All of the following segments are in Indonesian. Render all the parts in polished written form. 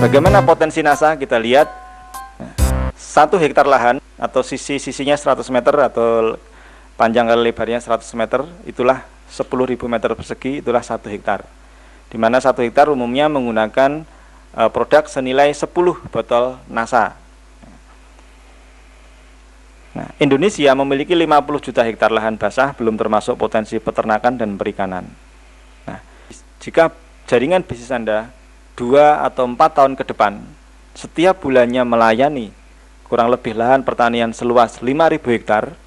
Bagaimana potensi NASA? Kita lihat 1 hektar lahan atau sisinya 100 meter atau panjang kali lebarnya 100 meter, itulah 10.000 meter persegi, itulah 1 hektar. Di mana 1 hektar umumnya menggunakan produk senilai 10 botol NASA. Nah, Indonesia memiliki 50 juta hektar lahan basah, belum termasuk potensi peternakan dan perikanan. Nah, jika jaringan bisnis Anda 2 atau 4 tahun ke depan setiap bulannya melayani kurang lebih lahan pertanian seluas 5.000 hektar,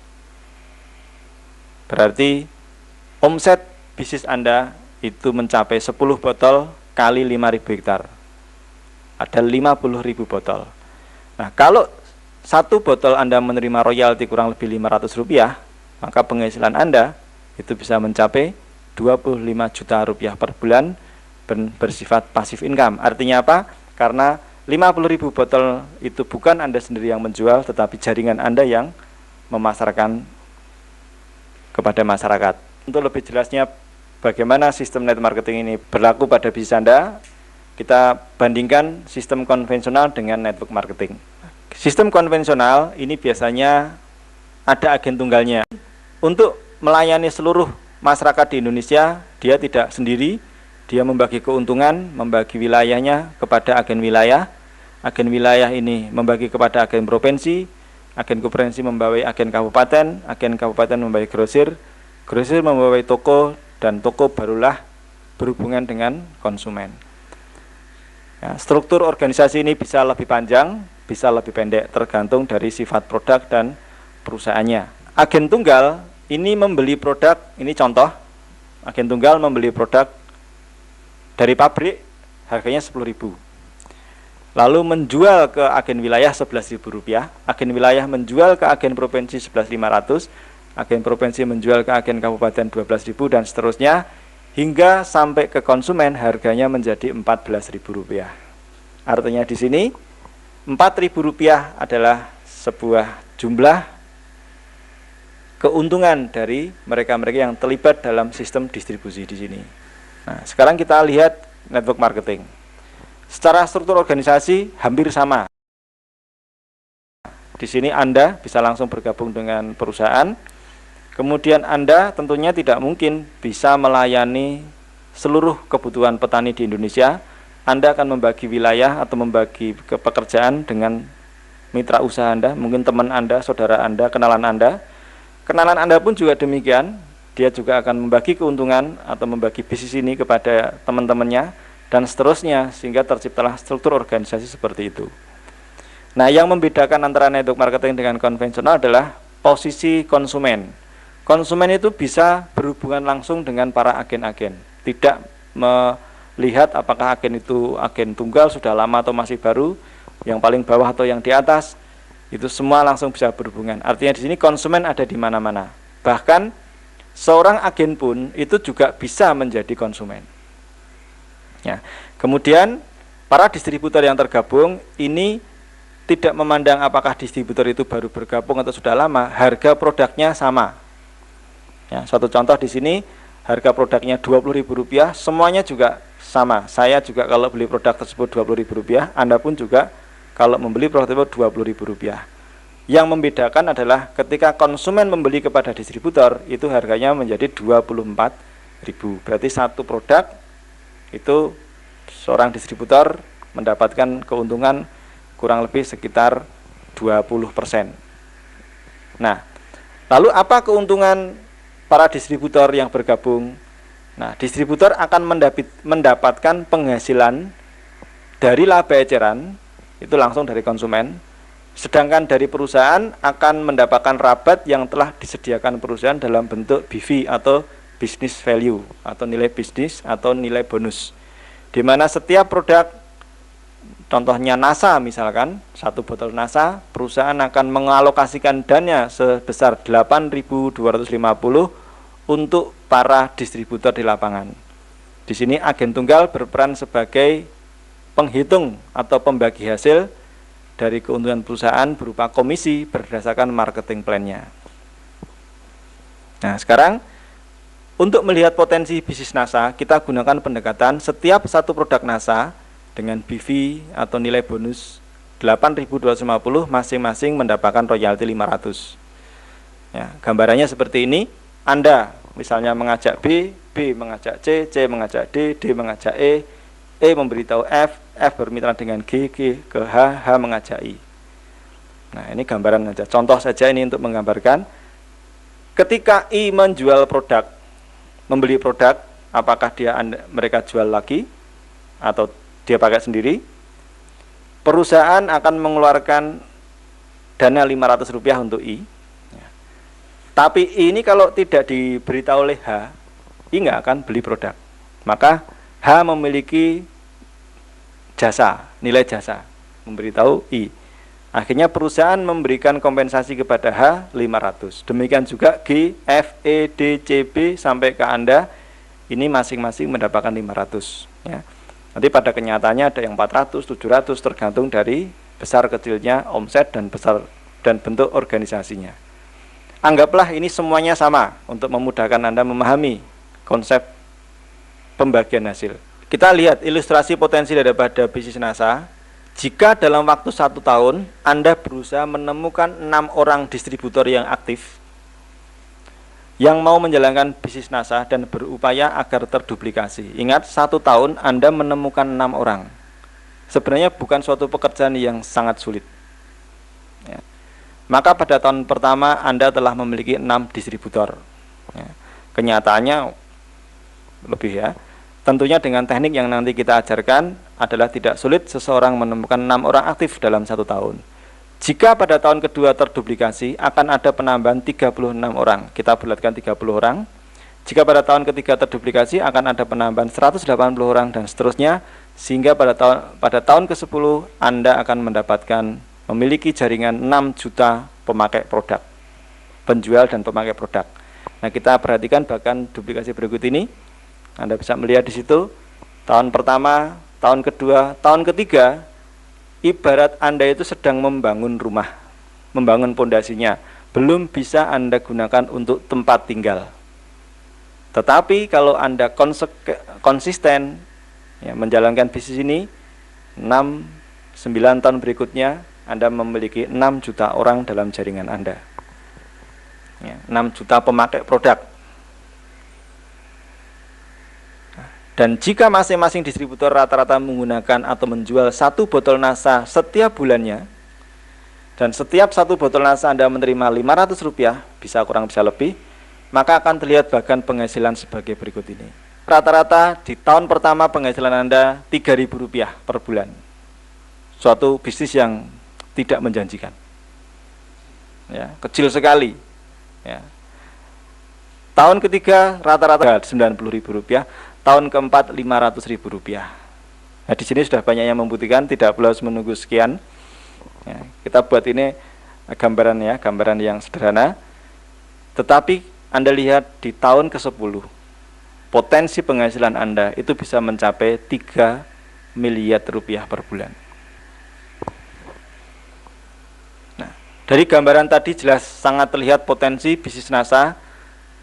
berarti omset bisnis Anda itu mencapai 10 botol kali 5.000 hektar, ada 50.000 botol. Nah, kalau 1 botol Anda menerima royalti kurang lebih Rp500, maka penghasilan Anda itu bisa mencapai Rp25 juta per bulan bersifat passive income. Artinya apa? Karena 50.000 botol itu bukan Anda sendiri yang menjual, tetapi jaringan Anda yang memasarkan kepada masyarakat. Untuk lebih jelasnya bagaimana sistem net marketing ini berlaku pada bisnis Anda, kita bandingkan sistem konvensional dengan network marketing. Sistem konvensional ini biasanya ada agen tunggalnya. Untuk melayani seluruh masyarakat di Indonesia, dia tidak sendiri, dia membagi keuntungan, membagi wilayahnya kepada agen wilayah. Agen wilayah ini membagi kepada agen provinsi, agen provinsi membawai agen kabupaten membawai grosir, grosir membawai toko, dan toko barulah berhubungan dengan konsumen. Ya, struktur organisasi ini bisa lebih panjang, bisa lebih pendek, tergantung dari sifat produk dan perusahaannya. Agen tunggal ini membeli produk, ini contoh, agen tunggal membeli produk dari pabrik harganya Rp10.000, lalu menjual ke agen wilayah Rp11.000, agen wilayah menjual ke agen provinsi Rp11.500, agen provinsi menjual ke agen kabupaten Rp12.000, dan seterusnya hingga sampai ke konsumen harganya menjadi Rp14.000. Artinya di sini Rp4.000 adalah sebuah jumlah keuntungan dari mereka-mereka yang terlibat dalam sistem distribusi di sini. Nah, sekarang kita lihat network marketing. Secara struktur organisasi hampir sama. Di sini Anda bisa langsung bergabung dengan perusahaan. Kemudian Anda tentunya tidak mungkin bisa melayani seluruh kebutuhan petani di Indonesia. Anda akan membagi wilayah atau membagi pekerjaan dengan mitra usaha Anda, mungkin teman Anda, saudara Anda, kenalan Anda. Kenalan Anda pun juga demikian, dia juga akan membagi keuntungan atau membagi bisnis ini kepada teman-temannya, dan seterusnya, sehingga terciptalah struktur organisasi seperti itu. Nah, yang membedakan antara network marketing dengan konvensional adalah posisi konsumen. Konsumen itu bisa berhubungan langsung dengan para agen-agen, tidak melihat apakah agen itu agen tunggal sudah lama atau masih baru, yang paling bawah atau yang di atas, itu semua langsung bisa berhubungan. Artinya di sini konsumen ada di mana-mana. Bahkan seorang agen pun itu juga bisa menjadi konsumen. Ya. Kemudian para distributor yang tergabung ini tidak memandang apakah distributor itu baru bergabung atau sudah lama, harga produknya sama. Ya, suatu contoh di sini harga produknya Rp20.000, semuanya juga sama. Saya juga kalau beli produk tersebut Rp20.000, Anda pun juga kalau membeli produk tersebut Rp20.000. Yang membedakan adalah ketika konsumen membeli kepada distributor, itu harganya menjadi Rp24.000. Berarti satu produk itu seorang distributor mendapatkan keuntungan kurang lebih sekitar 20%. Nah, lalu apa keuntungan para distributor yang bergabung? Nah, distributor akan mendapatkan penghasilan dari laba eceran, itu langsung dari konsumen. Sedangkan dari perusahaan akan mendapatkan rabat yang telah disediakan perusahaan dalam bentuk BV atau business value, atau nilai bisnis atau nilai bonus. Di mana setiap produk, contohnya NASA misalkan, 1 botol NASA, perusahaan akan mengalokasikan dana sebesar 8.250 untuk para distributor di lapangan. Di sini agen tunggal berperan sebagai penghitung atau pembagi hasil dari keuntungan perusahaan berupa komisi berdasarkan marketing plan-nya. Nah, sekarang untuk melihat potensi bisnis NASA, kita gunakan pendekatan setiap satu produk NASA dengan BV atau nilai bonus 8.250, masing-masing mendapatkan royalti 500. Ya, gambarannya seperti ini. Anda misalnya mengajak B, B mengajak C, C mengajak D, D mengajak E memberitahu F, F bermitra dengan G, G ke H, H mengajak I. Nah, ini gambaran saja, contoh saja ini untuk menggambarkan ketika I menjual produk, membeli produk, apakah mereka jual lagi atau dia pakai sendiri, perusahaan akan mengeluarkan dana Rp500 untuk I. Tapi I ini kalau tidak diberitahu oleh H, I nggak akan beli produk. Maka H memiliki jasa, nilai jasa, memberitahu I. Akhirnya perusahaan memberikan kompensasi kepada H 500. Demikian juga G, F, E, D, C, B sampai ke Anda, ini masing-masing mendapatkan 500. Ya. Nanti pada kenyataannya ada yang 400, 700 tergantung dari besar kecilnya omset dan bentuk organisasinya. Anggaplah ini semuanya sama untuk memudahkan Anda memahami konsep pembagian hasil. Kita lihat ilustrasi potensi daripada bisnis NASA. Jika dalam waktu 1 tahun Anda berusaha menemukan 6 orang distributor yang aktif yang mau menjalankan bisnis NASA dan berupaya agar terduplikasi. Ingat, 1 tahun Anda menemukan 6 orang. Sebenarnya bukan suatu pekerjaan yang sangat sulit. Ya. Maka pada tahun pertama Anda telah memiliki 6 distributor. Ya. Kenyataannya lebih ya. Tentunya dengan teknik yang nanti kita ajarkan adalah tidak sulit seseorang menemukan 6 orang aktif dalam 1 tahun. Jika pada tahun kedua terduplikasi, akan ada penambahan 36 orang. Kita bulatkan 30 orang. Jika pada tahun ketiga terduplikasi, akan ada penambahan 180 orang dan seterusnya. Sehingga pada tahun ke-10 Anda akan memiliki jaringan 6 juta pemakai produk, penjual dan pemakai produk. Nah, kita perhatikan bahkan duplikasi berikut ini. Anda bisa melihat di situ, tahun pertama, tahun kedua, tahun ketiga, ibarat Anda itu sedang membangun rumah, membangun pondasinya, belum bisa Anda gunakan untuk tempat tinggal. Tetapi kalau Anda konsisten ya, menjalankan bisnis ini, 9 tahun berikutnya, Anda memiliki 6 juta orang dalam jaringan Anda. Ya, 6 juta pemakai produk. Dan jika masing-masing distributor rata-rata menggunakan atau menjual 1 botol NASA setiap bulannya, dan setiap 1 botol NASA Anda menerima Rp500, bisa kurang bisa lebih, maka akan terlihat bahkan penghasilan sebagai berikut ini. Rata-rata di tahun pertama penghasilan Anda Rp3.000 per bulan. Suatu bisnis yang tidak menjanjikan. Ya, kecil sekali. Ya. Tahun ketiga rata-rata Rp90.000. Tahun keempat Rp500.000. Nah, di sini sudah banyak yang membuktikan, tidak perlu menunggu sekian. Ya, kita buat ini gambaran ya, gambaran yang sederhana. Tetapi Anda lihat di tahun ke-10, potensi penghasilan Anda itu bisa mencapai Rp3 miliar per bulan. Nah, dari gambaran tadi jelas sangat terlihat potensi bisnis NASA.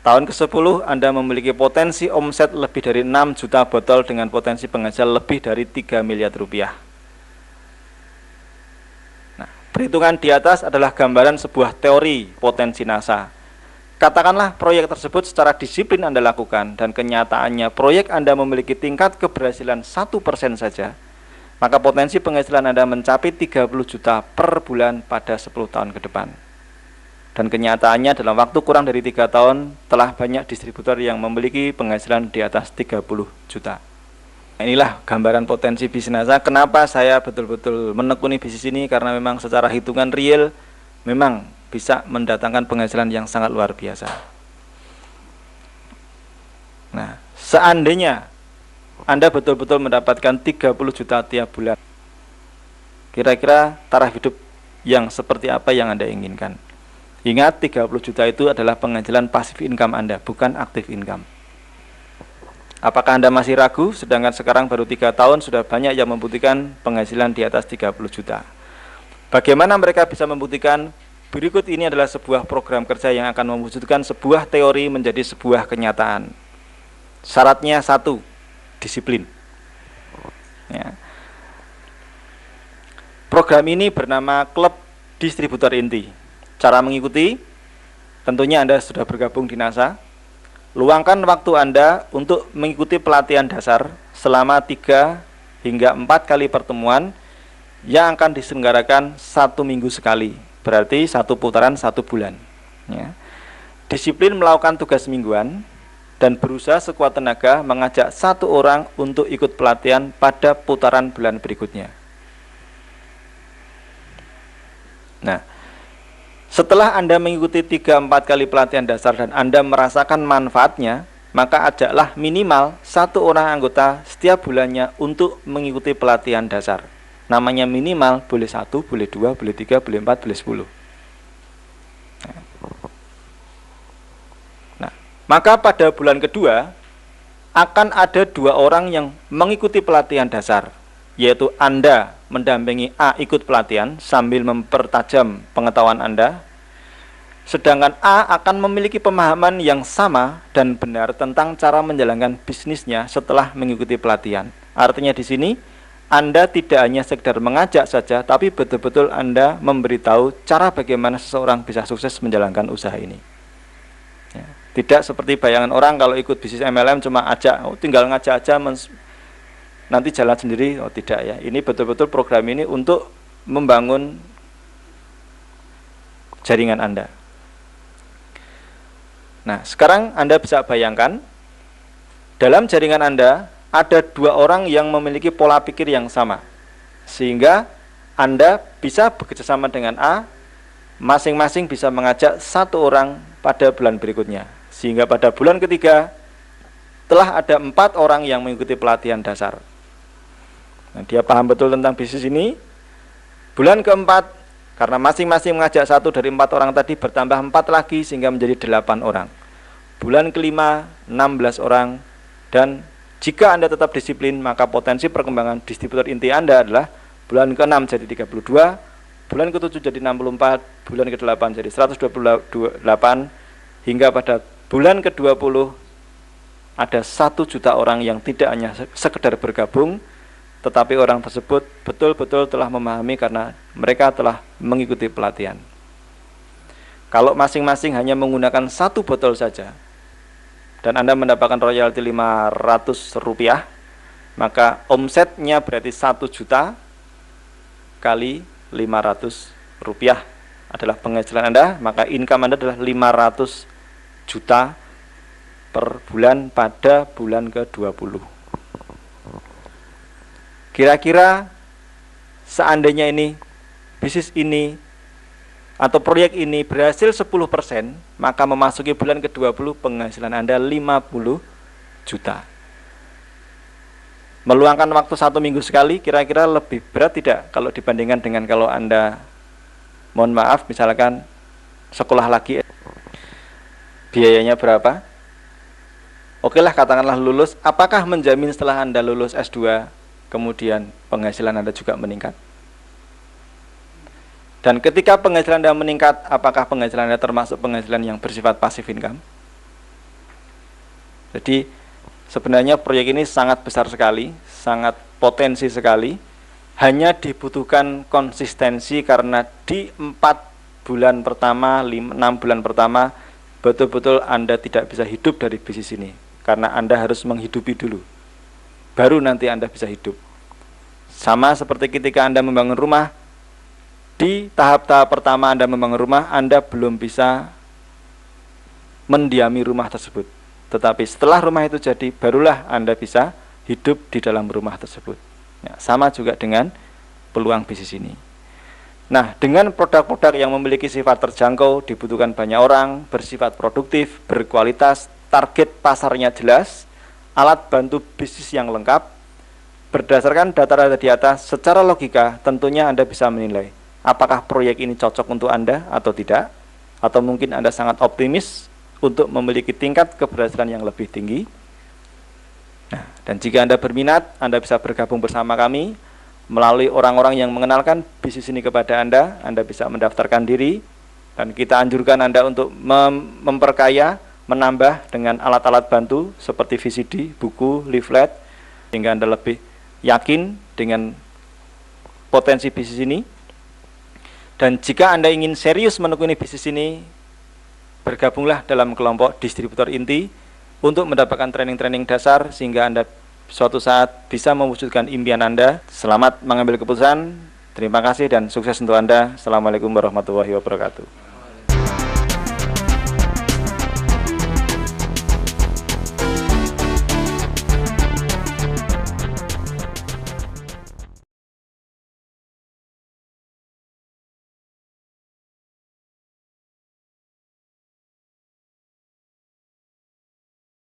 Tahun ke-10 Anda memiliki potensi omset lebih dari 6 juta botol dengan potensi penghasilan lebih dari Rp3 miliar. Nah, perhitungan di atas adalah gambaran sebuah teori potensi NASA. Katakanlah proyek tersebut secara disiplin Anda lakukan dan kenyataannya proyek Anda memiliki tingkat keberhasilan 1% saja, maka potensi penghasilan Anda mencapai 30 juta per bulan pada 10 tahun ke depan. Dan kenyataannya dalam waktu kurang dari 3 tahun telah banyak distributor yang memiliki penghasilan di atas 30 juta. Inilah gambaran potensi bisnis NASA. Kenapa saya betul-betul menekuni bisnis ini? Karena memang secara hitungan real memang bisa mendatangkan penghasilan yang sangat luar biasa. Nah, seandainya Anda betul-betul mendapatkan 30 juta tiap bulan, kira-kira taraf hidup yang seperti apa yang Anda inginkan? Ingat, 30 juta itu adalah penghasilan pasif income Anda, bukan aktif income. Apakah Anda masih ragu? Sedangkan sekarang baru 3 tahun sudah banyak yang membuktikan penghasilan di atas 30 juta. Bagaimana mereka bisa membuktikan? Berikut ini adalah sebuah program kerja yang akan mewujudkan sebuah teori menjadi sebuah kenyataan. Syaratnya 1, disiplin. Ya. Program ini bernama Klub Distributor Inti. Cara mengikuti, tentunya Anda sudah bergabung di NASA. Luangkan waktu Anda untuk mengikuti pelatihan dasar selama 3 hingga 4 kali pertemuan yang akan diselenggarakan 1 minggu sekali. Berarti 1 putaran 1 bulan. Ya. Disiplin melakukan tugas mingguan dan berusaha sekuat tenaga mengajak 1 orang untuk ikut pelatihan pada putaran bulan berikutnya. Nah, setelah Anda mengikuti 3-4 kali pelatihan dasar dan Anda merasakan manfaatnya, maka ajaklah minimal 1 orang anggota setiap bulannya untuk mengikuti pelatihan dasar. Namanya minimal, boleh 1, boleh 2, boleh 3, boleh 4, boleh 10. Nah, maka pada bulan kedua akan ada 2 orang yang mengikuti pelatihan dasar, yaitu Anda mendampingi A ikut pelatihan sambil mempertajam pengetahuan Anda, sedangkan A akan memiliki pemahaman yang sama dan benar tentang cara menjalankan bisnisnya setelah mengikuti pelatihan. Artinya di sini Anda tidak hanya sekedar mengajak saja, tapi betul-betul Anda memberitahu cara bagaimana seseorang bisa sukses menjalankan usaha ini. Ya, tidak seperti bayangan orang kalau ikut bisnis MLM cuma ajak, tinggal ngajak aja nanti jalan sendiri. Oh tidak ya, ini betul-betul program ini untuk membangun jaringan Anda. Nah, sekarang Anda bisa bayangkan dalam jaringan Anda ada 2 orang yang memiliki pola pikir yang sama, sehingga Anda bisa bekerjasama dengan A, masing-masing bisa mengajak 1 orang pada bulan berikutnya, sehingga pada bulan ketiga telah ada 4 orang yang mengikuti pelatihan dasar. Nah, dia paham betul tentang bisnis ini. Bulan keempat, karena masing-masing mengajak 1 dari 4 orang tadi, bertambah 4 lagi sehingga menjadi 8 orang. Bulan kelima, 16 orang. Dan jika Anda tetap disiplin, maka potensi perkembangan distributor inti Anda adalah bulan ke-6 jadi 32, bulan ke-7 jadi 64, bulan ke-8 jadi 128, hingga pada bulan ke-20 ada 1 juta orang yang tidak hanya sekedar bergabung, tetapi orang tersebut betul-betul telah memahami karena mereka telah mengikuti pelatihan. Kalau masing-masing hanya menggunakan 1 botol saja, dan Anda mendapatkan royalti Rp500, maka omsetnya berarti 1 juta kali Rp500 adalah penghasilan Anda, maka income Anda adalah 500 juta per bulan pada bulan ke-20. Kira-kira seandainya ini, bisnis ini, atau proyek ini berhasil 10%, maka memasuki bulan ke-20 penghasilan Anda 50 juta. Meluangkan waktu 1 minggu sekali, kira-kira lebih berat tidak kalau dibandingkan dengan kalau Anda, mohon maaf, misalkan sekolah lagi, biayanya berapa? Oke lah, katakanlah lulus, apakah menjamin setelah Anda lulus S2, kemudian penghasilan Anda juga meningkat? Dan ketika penghasilan Anda meningkat, apakah penghasilan Anda termasuk penghasilan yang bersifat passive income? Jadi sebenarnya proyek ini sangat besar sekali, sangat potensi sekali. Hanya dibutuhkan konsistensi, karena di 4 bulan pertama, 6 bulan pertama, betul-betul Anda tidak bisa hidup dari bisnis ini, karena Anda harus menghidupi dulu, baru nanti Anda bisa hidup. Sama seperti ketika Anda membangun rumah, di tahap-tahap pertama Anda membangun rumah, Anda belum bisa mendiami rumah tersebut. Tetapi setelah rumah itu jadi, barulah Anda bisa hidup di dalam rumah tersebut. Ya, sama juga dengan peluang bisnis ini. Nah, dengan produk-produk yang memiliki sifat terjangkau, dibutuhkan banyak orang, bersifat produktif, berkualitas, target pasarnya jelas, alat bantu bisnis yang lengkap, berdasarkan data-data di atas, secara logika tentunya Anda bisa menilai apakah proyek ini cocok untuk Anda atau tidak, atau mungkin Anda sangat optimis untuk memiliki tingkat keberhasilan yang lebih tinggi. Nah, dan jika Anda berminat, Anda bisa bergabung bersama kami melalui orang-orang yang mengenalkan bisnis ini kepada Anda bisa mendaftarkan diri, dan kita anjurkan Anda untuk memperkaya, menambah dengan alat-alat bantu seperti VCD, buku, leaflet, sehingga Anda lebih yakin dengan potensi bisnis ini. Dan jika Anda ingin serius menekuni bisnis ini, bergabunglah dalam kelompok distributor inti untuk mendapatkan training-training dasar sehingga Anda suatu saat bisa mewujudkan impian Anda. Selamat mengambil keputusan. Terima kasih dan sukses untuk Anda. Assalamualaikum warahmatullahi wabarakatuh.